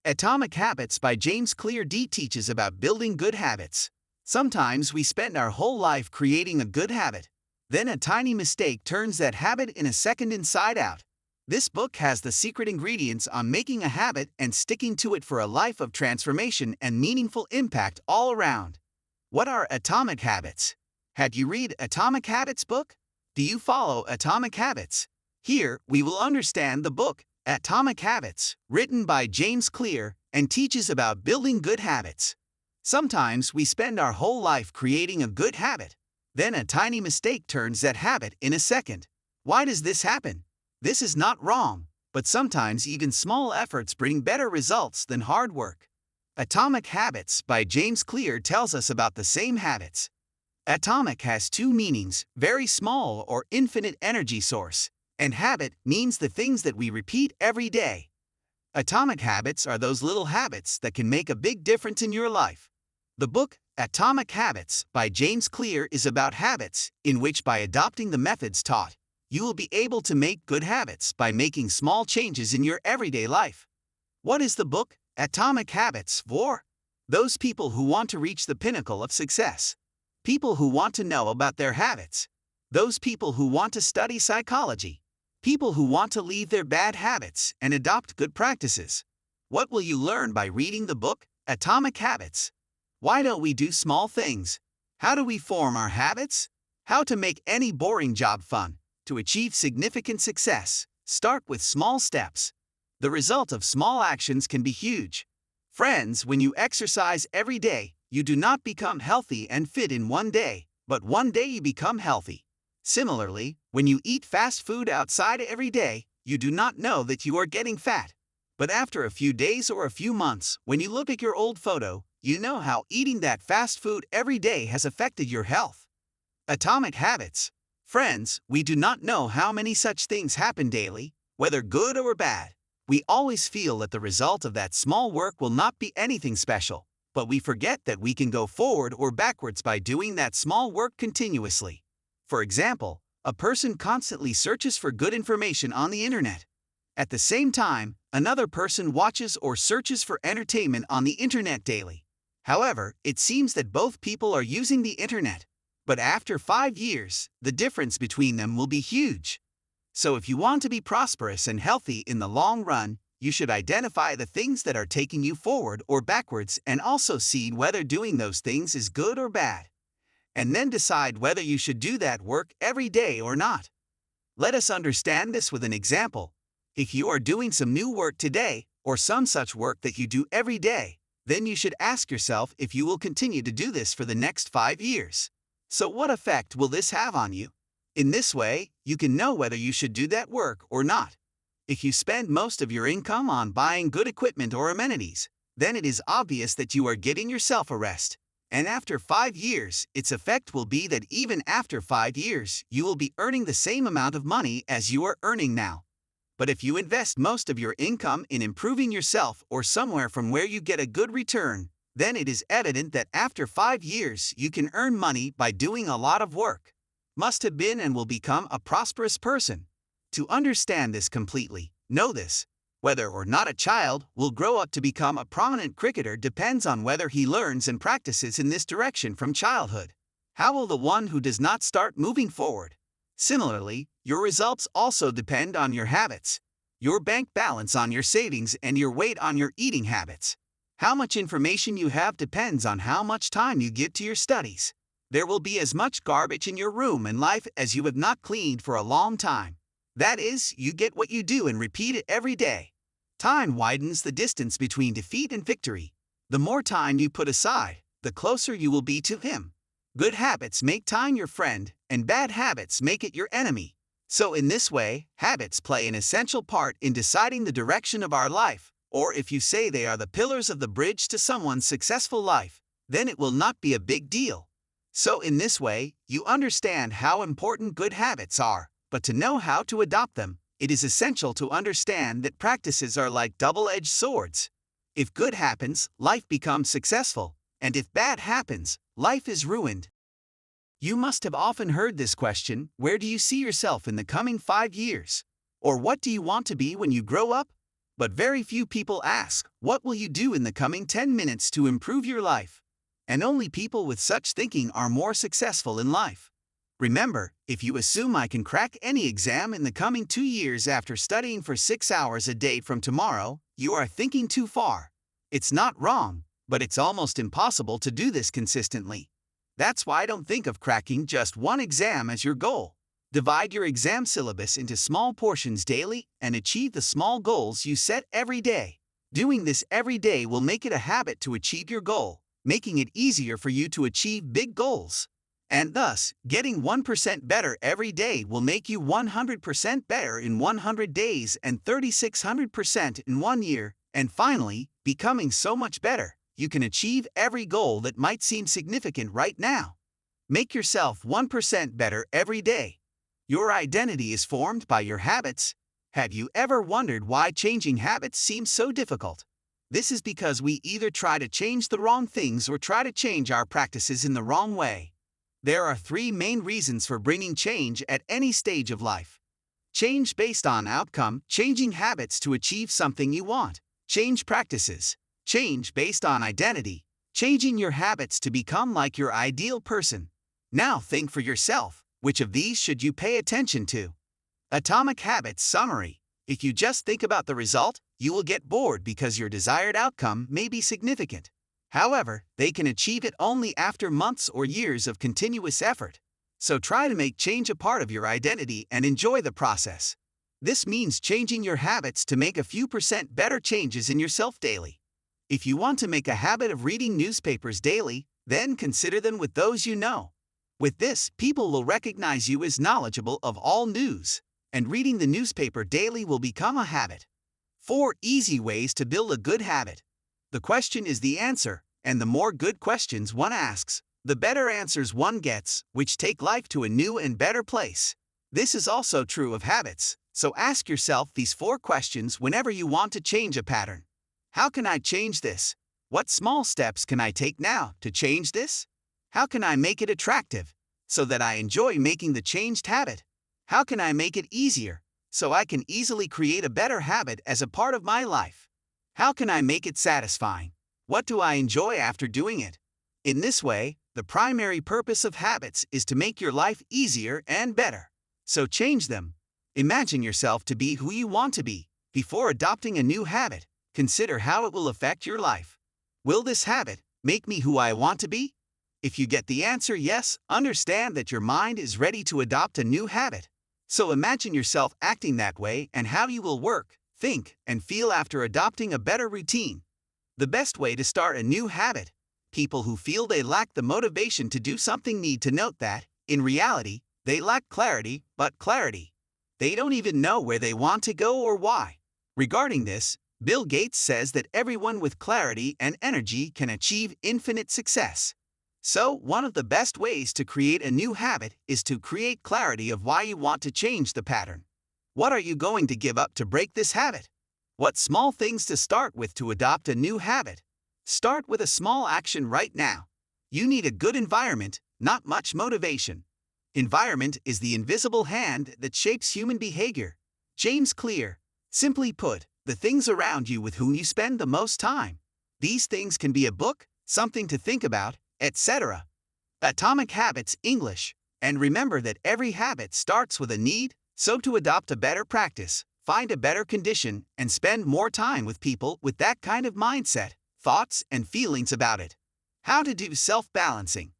Atomic Habits by James Clear D teaches about building good habits. Sometimes we spend our whole life creating a good habit. Then a tiny mistake turns that habit in a second inside out. This book has the secret ingredients on making a habit and sticking to it for a life of transformation and meaningful impact all around. What are atomic habits? Had you read Atomic Habits book? Do you follow Atomic Habits? Here, we will understand the book, Atomic Habits, written by James Clear, and teaches about building good habits. Sometimes we spend our whole life creating a good habit. Then a tiny mistake turns that habit in a second. Why does this happen? This is not wrong, but sometimes even small efforts bring better results than hard work. Atomic Habits by James Clear tells us about the same habits. Atomic has two meanings, very small or infinite energy source, and habit means the things that we repeat every day. Atomic habits are those little habits that can make a big difference in your life. The book, Atomic Habits by James Clear is about habits, in which by adopting the methods taught, you will be able to make good habits by making small changes in your everyday life. What is the book, Atomic Habits, for? Those people who want to reach the pinnacle of success. People who want to know about their habits. Those people who want to study psychology. People who want to leave their bad habits and adopt good practices. What will you learn by reading the book, Atomic Habits? Why don't we do small things? How do we form our habits? How to make any boring job fun? To achieve significant success, start with small steps. The result of small actions can be huge. Friends, when you exercise every day, you do not become healthy and fit in one day, but one day you become healthy. Similarly, when you eat fast food outside every day, you do not know that you are getting fat. But after a few days or a few months, when you look at your old photo, you know how eating that fast food every day has affected your health. Atomic Habits. Friends, we do not know how many such things happen daily, whether good or bad. We always feel that the result of that small work will not be anything special, but we forget that we can go forward or backwards by doing that small work continuously. For example, a person constantly searches for good information on the internet. At the same time, another person watches or searches for entertainment on the internet daily. However, it seems that both people are using the internet. But after 5 years, the difference between them will be huge. So if you want to be prosperous and healthy in the long run, you should identify the things that are taking you forward or backwards and also see whether doing those things is good or bad. And then decide whether you should do that work every day or not. Let us understand this with an example. If you are doing some new work today, or some such work that you do every day, then you should ask yourself if you will continue to do this for the next 5 years. So what effect will this have on you? In this way, you can know whether you should do that work or not. If you spend most of your income on buying good equipment or amenities, then it is obvious that you are getting yourself a rest. And after 5 years, its effect will be that even after 5 years, you will be earning the same amount of money as you are earning now. But if you invest most of your income in improving yourself or somewhere from where you get a good return, then it is evident that after 5 years you can earn money by doing a lot of work. Must have been and will become a prosperous person. To understand this completely, know this. Whether or not a child will grow up to become a prominent cricketer depends on whether he learns and practices in this direction from childhood. How will the one who does not start moving forward? Similarly, your results also depend on your habits. Your bank balance on your savings and your weight on your eating habits. How much information you have depends on how much time you give to your studies. There will be as much garbage in your room and life as you have not cleaned for a long time. That is, you get what you do and repeat it every day. Time widens the distance between defeat and victory. The more time you put aside, the closer you will be to him. Good habits make time your friend, and bad habits make it your enemy. So in this way, habits play an essential part in deciding the direction of our life. Or if you say they are the pillars of the bridge to someone's successful life, then it will not be a big deal. So in this way, you understand how important good habits are, but to know how to adopt them, it is essential to understand that practices are like double-edged swords. If good happens, life becomes successful, and if bad happens, life is ruined. You must have often heard this question, where do you see yourself in the coming 5 years? Or what do you want to be when you grow up? But very few people ask, what will you do in the coming 10 minutes to improve your life? And only people with such thinking are more successful in life. Remember, if you assume I can crack any exam in the coming 2 years after studying for 6 hours a day from tomorrow, you are thinking too far. It's not wrong, but it's almost impossible to do this consistently. That's why I don't think of cracking just one exam as your goal. Divide your exam syllabus into small portions daily and achieve the small goals you set every day. Doing this every day will make it a habit to achieve your goal, making it easier for you to achieve big goals. And thus, getting 1% better every day will make you 100% better in 100 days and 3,600% in 1 year. And finally, becoming so much better, you can achieve every goal that might seem significant right now. Make yourself 1% better every day. Your identity is formed by your habits. Have you ever wondered why changing habits seems so difficult? This is because we either try to change the wrong things or try to change our practices in the wrong way. There are 3 main reasons for bringing change at any stage of life. Change based on outcome, changing habits to achieve something you want. Change practices. Change based on identity, changing your habits to become like your ideal person. Now think for yourself, which of these should you pay attention to? Atomic Habits Summary. If you just think about the result, you will get bored because your desired outcome may be significant. However, they can achieve it only after months or years of continuous effort. So try to make change a part of your identity and enjoy the process. This means changing your habits to make a few % better changes in yourself daily. If you want to make a habit of reading newspapers daily, then consider them with those you know. With this, people will recognize you as knowledgeable of all news, and reading the newspaper daily will become a habit. 4 easy ways to build a good habit. The question is the answer, and the more good questions one asks, the better answers one gets, which take life to a new and better place. This is also true of habits, so ask yourself these 4 questions whenever you want to change a pattern. How can I change this? What small steps can I take now to change this? How can I make it attractive, so that I enjoy making the changed habit? How can I make it easier, so I can easily create a better habit as a part of my life? How can I make it satisfying? What do I enjoy after doing it? In this way, the primary purpose of habits is to make your life easier and better. So change them. Imagine yourself to be who you want to be. Before adopting a new habit, consider how it will affect your life. Will this habit make me who I want to be? If you get the answer yes, understand that your mind is ready to adopt a new habit. So imagine yourself acting that way and how you will work, think, and feel after adopting a better routine. The best way to start a new habit. People who feel they lack the motivation to do something need to note that, in reality, they lack clarity, but clarity. They don't even know where they want to go or why. Regarding this, Bill Gates says that everyone with clarity and energy can achieve infinite success. So, one of the best ways to create a new habit is to create clarity of why you want to change the pattern. What are you going to give up to break this habit? What small things to start with to adopt a new habit? Start with a small action right now. You need a good environment, not much motivation. Environment is the invisible hand that shapes human behavior. James Clear. Simply put, the things around you with whom you spend the most time. These things can be a book, something to think about, etc. Atomic Habits English. And remember that every habit starts with a need, so to adopt a better practice, find a better condition, and spend more time with people with that kind of mindset, thoughts, and feelings about it. How to do self-balancing.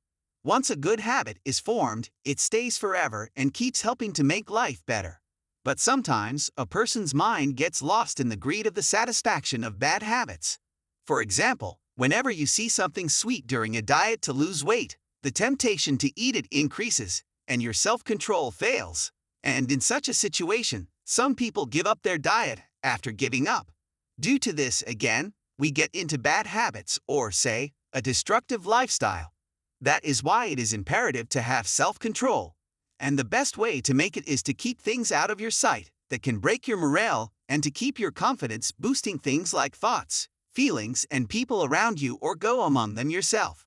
Once a good habit is formed, it stays forever and keeps helping to make life better. But sometimes, a person's mind gets lost in the greed of the satisfaction of bad habits. For example, whenever you see something sweet during a diet to lose weight, the temptation to eat it increases, and your self-control fails. And in such a situation, some people give up their diet after giving up. Due to this, again, we get into bad habits or, say, a destructive lifestyle. That is why it is imperative to have self-control. And the best way to make it is to keep things out of your sight that can break your morale and to keep your confidence boosting things like thoughts, feelings, and people around you or go among them yourself.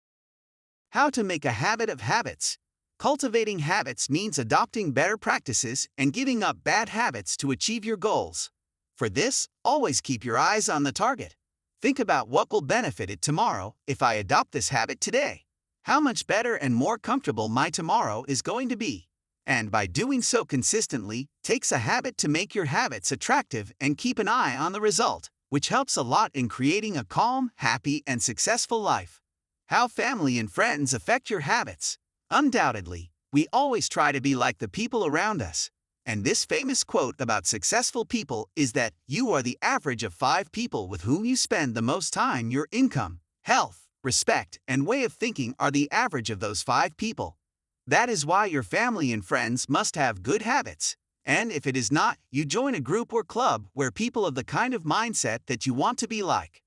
How to make a habit of habits. Cultivating habits means adopting better practices and giving up bad habits to achieve your goals. For this, always keep your eyes on the target. Think about what will benefit it tomorrow if I adopt this habit today. How much better and more comfortable my tomorrow is going to be. And by doing so consistently, takes a habit to make your habits attractive and keep an eye on the result, which helps a lot in creating a calm, happy, and successful life. How family and friends affect your habits. Undoubtedly, we always try to be like the people around us. And this famous quote about successful people is that you are the average of 5 people with whom you spend the most time. Your income, health, respect, and way of thinking are the average of those 5 people. That is why your family and friends must have good habits. And if it is not, you join a group or club where people of the kind of mindset that you want to be like.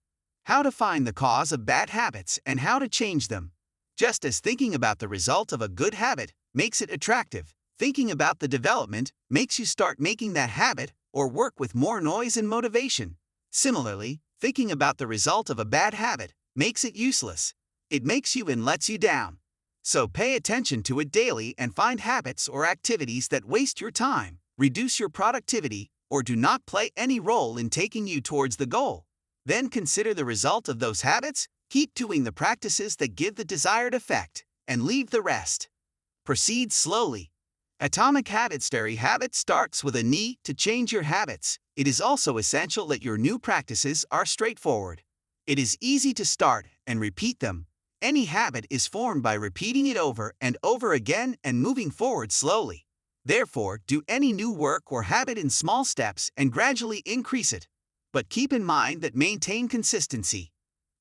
How to find the cause of bad habits and how to change them. Just as thinking about the result of a good habit makes it attractive, thinking about the development makes you start making that habit or work with more noise and motivation. Similarly, thinking about the result of a bad habit makes it useless. It makes you and lets you down. So pay attention to it daily and find habits or activities that waste your time, reduce your productivity, or do not play any role in taking you towards the goal. Then consider the result of those habits, keep doing the practices that give the desired effect, and leave the rest. Proceed slowly. Atomic Habits. Every habit starts with a need to change your habits. It is also essential that your new practices are straightforward. It is easy to start and repeat them. Any habit is formed by repeating it over and over again and moving forward slowly. Therefore, do any new work or habit in small steps and gradually increase it. But keep in mind that maintain consistency.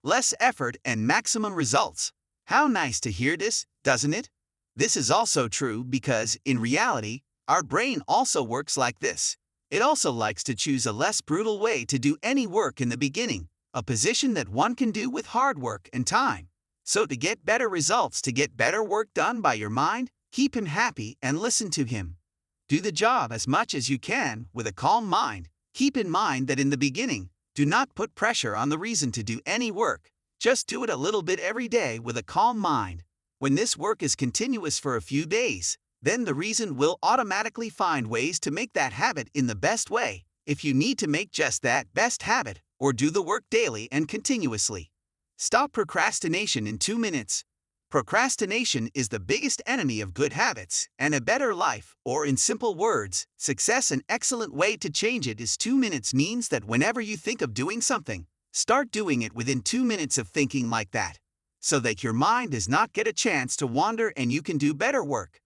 Less effort and maximum results. How nice to hear this, doesn't it? This is also true because, in reality, our brain also works like this. It also likes to choose a less brutal way to do any work in the beginning, a position that one can do with hard work and time. So to get better results, to get better work done by your mind, keep him happy and listen to him. Do the job as much as you can with a calm mind. Keep in mind that in the beginning, do not put pressure on the reason to do any work. Just do it a little bit every day with a calm mind. When this work is continuous for a few days, then the reason will automatically find ways to make that habit in the best way. If you need to make just that best habit, or do the work daily and continuously. Stop procrastination in 2 minutes. Procrastination is the biggest enemy of good habits and a better life, or in simple words, success. An excellent way to change it is 2 minutes means that whenever you think of doing something, start doing it within 2 minutes of thinking like that, so that your mind does not get a chance to wander and you can do better work.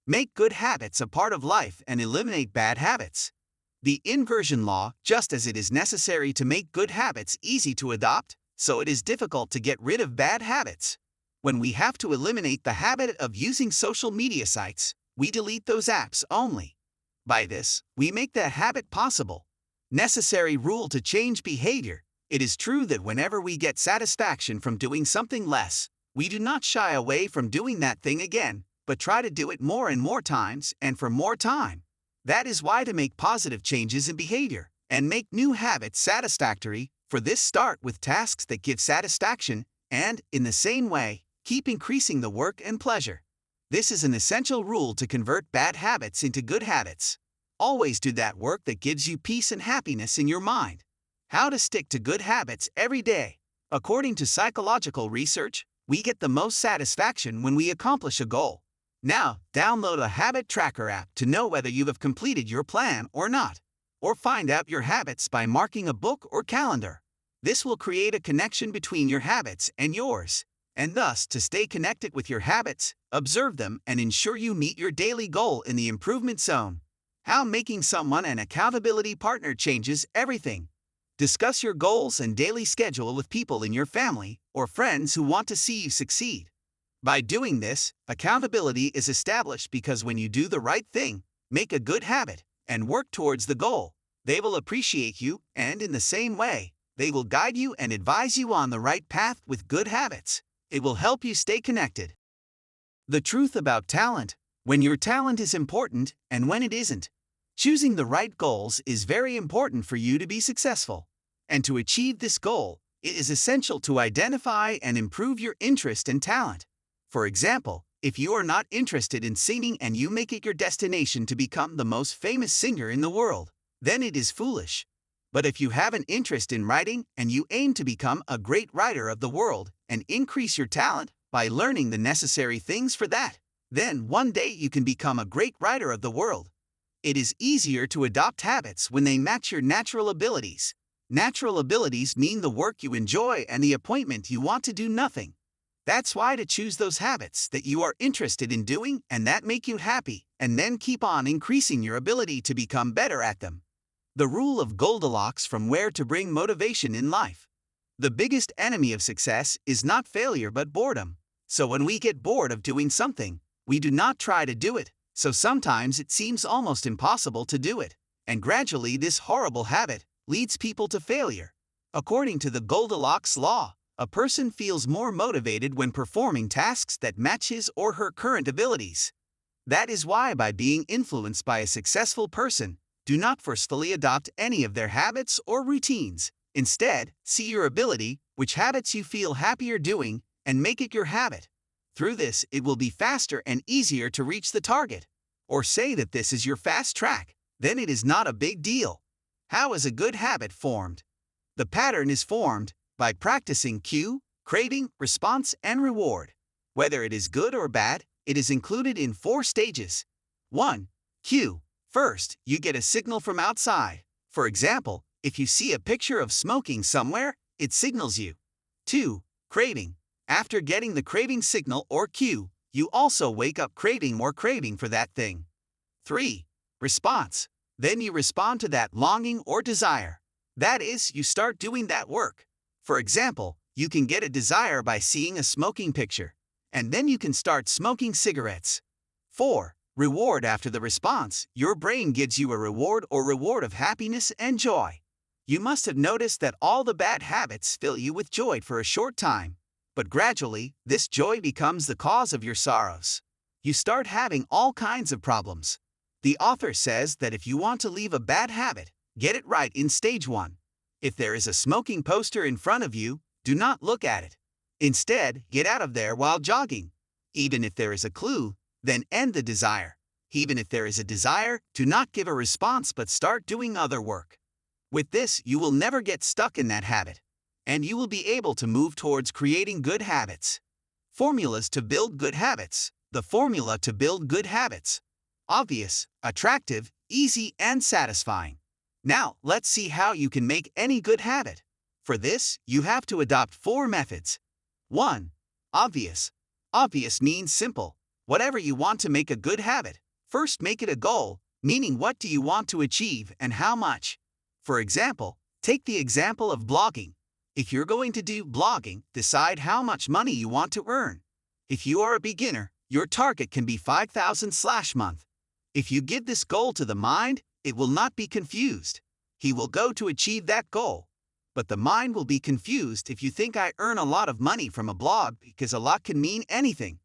Make good habits a part of life and eliminate bad habits. The inversion law, just as it is necessary to make good habits easy to adopt, so it is difficult to get rid of bad habits. When we have to eliminate the habit of using social media sites, we delete those apps only. By this, we make that habit possible. Necessary rule to change behavior. It is true that whenever we get satisfaction from doing something less, we do not shy away from doing that thing again, but try to do it more and more times and for more time. That is why to make positive changes in behavior and make new habits satisfactory, for this start with tasks that give satisfaction and, in the same way, keep increasing the work and pleasure. This is an essential rule to convert bad habits into good habits. Always do that work that gives you peace and happiness in your mind. How to stick to good habits every day. According to psychological research, we get the most satisfaction when we accomplish a goal. Now, download a habit tracker app to know whether you have completed your plan or not. Or find out your habits by marking a book or calendar. This will create a connection between your habits and yours. And thus, to stay connected with your habits, observe them and ensure you meet your daily goal in the improvement zone. How making someone an accountability partner changes everything. Discuss your goals and daily schedule with people in your family or friends who want to see you succeed. By doing this, accountability is established because when you do the right thing, make a good habit, and work towards the goal, they will appreciate you, and in the same way, they will guide you and advise you on the right path with good habits. It will help you stay connected. The truth about talent: when your talent is important and when it isn't. Choosing the right goals is very important for you to be successful. And to achieve this goal, it is essential to identify and improve your interest and talent. For example, if you are not interested in singing and you make it your destination to become the most famous singer in the world, then it is foolish. But if you have an interest in writing and you aim to become a great writer of the world and increase your talent by learning the necessary things for that, then one day you can become a great writer of the world. It is easier to adopt habits when they match your natural abilities. Natural abilities mean the work you enjoy and the appointment you want to do nothing. That's why to choose those habits that you are interested in doing and that make you happy, and then keep on increasing your ability to become better at them. The rule of Goldilocks from where to bring motivation in life. The biggest enemy of success is not failure but boredom. So when we get bored of doing something, we do not try to do it, so sometimes it seems almost impossible to do it. And gradually this horrible habit leads people to failure. According to the Goldilocks law, a person feels more motivated when performing tasks that match his or her current abilities. That is why by being influenced by a successful person, do not forcefully adopt any of their habits or routines. Instead, see your ability, which habits you feel happier doing, and make it your habit. Through this, it will be faster and easier to reach the target. Or say that this is your fast track, then it is not a big deal. How is a good habit formed? The pattern is formed by practicing cue, craving, response, and reward. Whether it is good or bad, it is included in 4 stages. 1. Cue. First, you get a signal from outside. For example, if you see a picture of smoking somewhere, it signals you. 2. Craving. After getting the craving signal or cue, you also wake up craving more craving for that thing. 3. Response. Then you respond to that longing or desire. That is, you start doing that work. For example, you can get a desire by seeing a smoking picture, and then you can start smoking cigarettes. 4. Reward. After the response, your brain gives you a reward or reward of happiness and joy. You must have noticed that all the bad habits fill you with joy for a short time, but gradually, this joy becomes the cause of your sorrows. You start having all kinds of problems. The author says that if you want to leave a bad habit, get it right in stage 1. If there is a smoking poster in front of you, do not look at it. Instead, get out of there while jogging. Even if there is a clue, then end the desire. Even if there is a desire, do not give a response but start doing other work. With this, you will never get stuck in that habit, and you will be able to move towards creating good habits. Formulas to build good habits. The formula to build good habits. Obvious, attractive, easy, and satisfying. Now, let's see how you can make any good habit. For this, you have to adopt 4 methods. 1. Obvious. Obvious means simple. Whatever you want to make a good habit, first make it a goal, meaning what do you want to achieve and how much. For example, take the example of blogging. If you're going to do blogging, decide how much money you want to earn. If you are a beginner, your target can be 5,000/month. If you give this goal to the mind, it will not be confused. He will go to achieve that goal. But the mind will be confused if you think I earn a lot of money from a blog, because a lot can mean anything.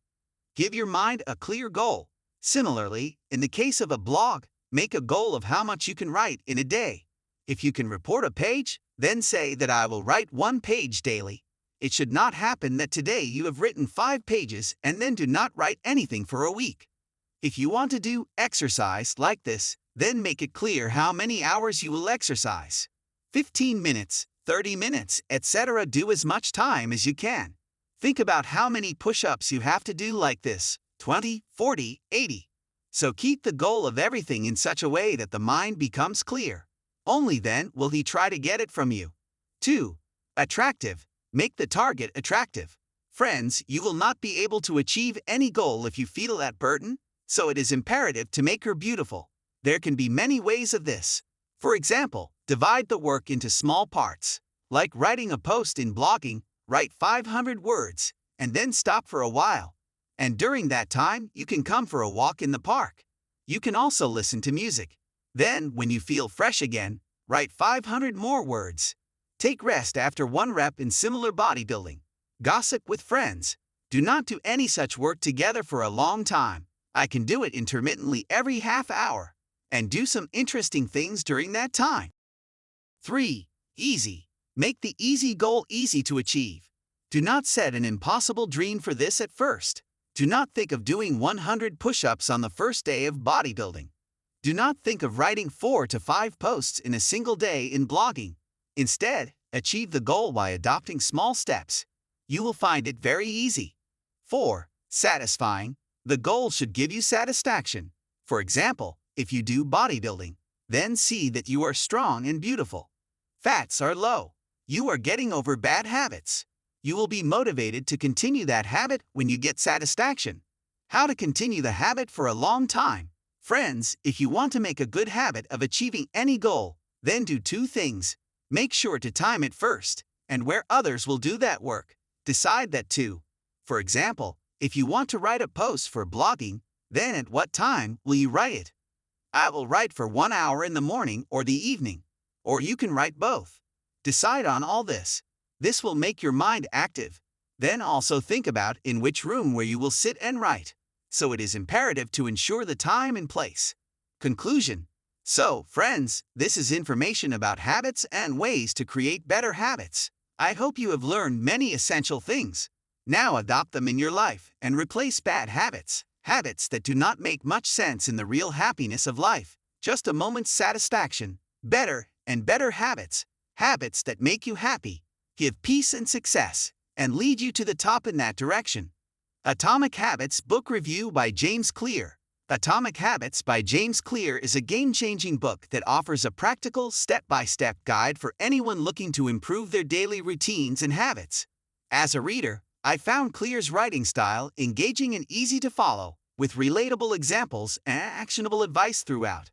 Give your mind a clear goal. Similarly, in the case of a blog, make a goal of how much you can write in a day. If you can report a page, then say that I will write 1 page daily. It should not happen that today you have written 5 pages and then do not write anything for a week. If you want to do exercise like this, then make it clear how many hours you will exercise. 15 minutes, 30 minutes, etc. Do as much time as you can. Think about how many push-ups you have to do like this, 20, 40, 80. So keep the goal of everything in such a way that the mind becomes clear. Only then will he try to get it from you. 2. Attractive. Make the target attractive. Friends, you will not be able to achieve any goal if you feel that burden, so it is imperative to make her beautiful. There can be many ways of this. For example, divide the work into small parts. Like writing a post in blogging, write 500 words, and then stop for a while. And during that time, you can come for a walk in the park. You can also listen to music. Then, when you feel fresh again, write 500 more words. Take rest after 1 rep in similar bodybuilding. Gossip with friends. Do not do any such work together for a long time. I can do it intermittently every half hour. And do some interesting things during that time. 3. Easy. Make the easy goal easy to achieve. Do not set an impossible dream for this at first. Do not think of doing 100 push-ups on the first day of bodybuilding. Do not think of writing 4 to 5 posts in a single day in blogging. Instead, achieve the goal by adopting small steps. You will find it very easy. 4. Satisfying. The goal should give you satisfaction. For example, if you do bodybuilding, then see that you are strong and beautiful. Fats are low. You are getting over bad habits. You will be motivated to continue that habit when you get satisfaction. How to continue the habit for a long time. Friends, if you want to make a good habit of achieving any goal, then do 2 things. Make sure to time it first, and where others will do that work. Decide that too. For example, if you want to write a post for blogging, then at what time will you write it? I will write for 1 hour in the morning or the evening. Or you can write both. Decide on all this. This will make your mind active. Then also think about in which room where you will sit and write. So it is imperative to ensure the time and place. Conclusion. So, friends, this is information about habits and ways to create better habits. I hope you have learned many essential things. Now adopt them in your life and replace bad habits, habits that do not make much sense in the real happiness of life. Just a moment's satisfaction. Better and better habits, habits that make you happy, give peace and success, and lead you to the top in that direction. Atomic Habits Book Review by James Clear. Atomic Habits by James Clear is a game-changing book that offers a practical, step-by-step guide for anyone looking to improve their daily routines and habits. As a reader, I found Clear's writing style engaging and easy to follow, with relatable examples and actionable advice throughout.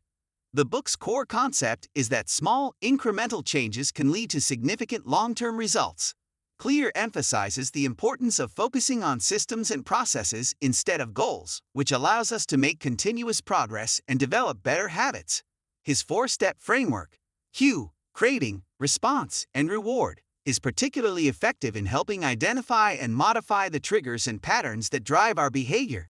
The book's core concept is that small, incremental changes can lead to significant long-term results. Clear emphasizes the importance of focusing on systems and processes instead of goals, which allows us to make continuous progress and develop better habits. His 4-step framework, cue, craving, response, and reward, is particularly effective in helping identify and modify the triggers and patterns that drive our behavior.